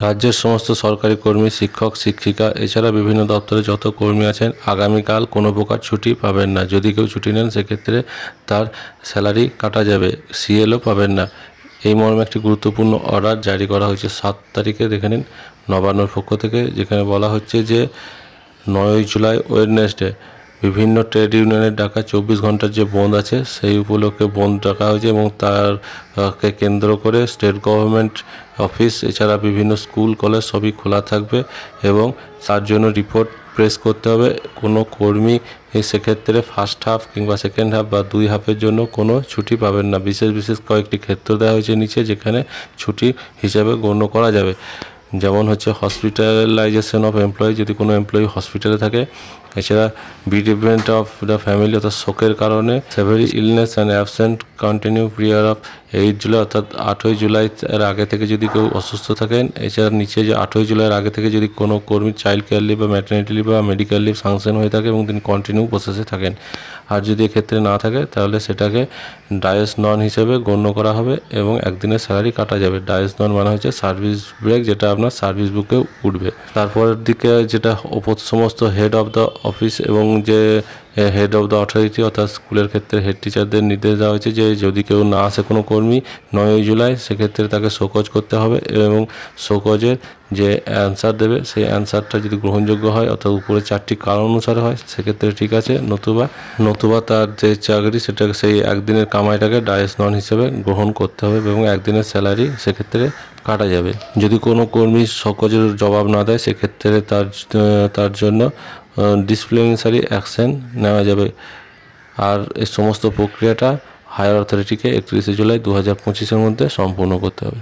রাজ্যের সমস্ত সরকারি কর্মী, শিক্ষক, শিক্ষিকা এছাড়া বিভিন্ন দপ্তরে যত কর্মী আছেন আগামীকাল কোনো প্রকার ছুটি পাবেন না। যদি কেউ ছুটি নেন সেক্ষেত্রে তার স্যালারি কাটা যাবে, সিএলও পাবেন না। এই মর্মে একটি গুরুত্বপূর্ণ অর্ডার জারি করা হয়েছে 7 তারিখে, দেখে নিন নবান্নর পক্ষ থেকে, যেখানে বলা হচ্ছে যে 9ই জুলাই ওয়েডনেসডে বিভিন্ন ট্রেড ইউনিয়নের ডাকা 24 ঘন্টার যে বন্ধ আছে সেই উপলক্ষে বন্ধ ডাকা হয়েছে এবং তারকে কেন্দ্র করে স্টেট গভর্নমেন্ট অফিস এছাড়া বিভিন্ন স্কুল কলেজ সবই খোলা থাকবে এবং তার জন্য রিপোর্ট প্রেস করতে হবে। কোনো কর্মী সেক্ষেত্রে ফার্স্ট হাফ কিংবা সেকেন্ড হাফ বা 2 হাফের জন্য কোনো ছুটি পাবেন না। বিশেষ বিশেষ কয়েকটি ক্ষেত্র দেওয়া হয়েছে নিচে, যেখানে ছুটি হিসাবে গণ্য করা যাবে। যেমন হচ্ছে হসপিটালাইজেশন অফ এমপ্লয়ি, যদি কোনো এমপ্লয়ি হসপিটালে থাকে, এছাড়া বিরিভমেন্ট অফ দ্য ফ্যামিলি অর্থাৎ শোকের কারণে, severe illness and absent continue period of 8 July অর্থাৎ 8ই জুলাই এর আগে থেকে যদি কেউ অসুস্থ থাকেন। এছাড়া নিচে যে 8ই জুলাইয়ের আগে থেকে যদি কোনো কর্মী চাইল্ড কেয়ার লিভ বা ম্যাটারনিটি লিভ বা মেডিকেল লিভ স্যাংশন হয়ে থাকে এবং তিনি কন্টিনিউ প্রসেসে থাকেন। আর যদি এক্ষেত্রে না থাকে তাহলে সেটাকে ডায়াস নন হিসেবে গণ্য করা হবে এবং একদিনের স্যালারি কাটা যাবে। ডায়াস নন মানে হচ্ছে সার্ভিস ব্রেক, যেটা আপনার সার্ভিস বুকে উঠবে। তারপরের দিকে যেটা সমস্ত হেড অফ দ্য অফিস এবং যে হেড অফ দ্য অথরিটি অর্থাৎ স্কুলের ক্ষেত্রে হেড টিচারদের নির্দেশ দেওয়া হয়েছে যে যদি কেউ না আসে কোনো কর্মী 9ই জুলাই, সেক্ষেত্রে তাকে শোকজ করতে হবে এবং শোকজের যে অ্যান্সার দেবে সেই অ্যান্সারটা যদি গ্রহণযোগ্য হয় অর্থাৎ উপরে 4টি কারণ অনুসারে হয় সেক্ষেত্রে ঠিক আছে, নতুবা তার যে চাকরি সেটাকে সেই একদিনের কামাইটাকে ডায়াস নন হিসেবে গ্রহণ করতে হবে এবং একদিনের স্যালারি সেক্ষেত্রে কাটা যাবে। যদি কোনো কর্মী শোকজের জবাব না দেয় সেক্ষেত্রে তার জন্য ডিসিপ্লিনারি অ্যাকশন নেওয়া যাবে। আর এই সমস্ত প্রক্রিয়াটা হায়ার অথরিটিকে 31শে জুলাই 2025-এর মধ্যে সম্পূর্ণ করতে হবে।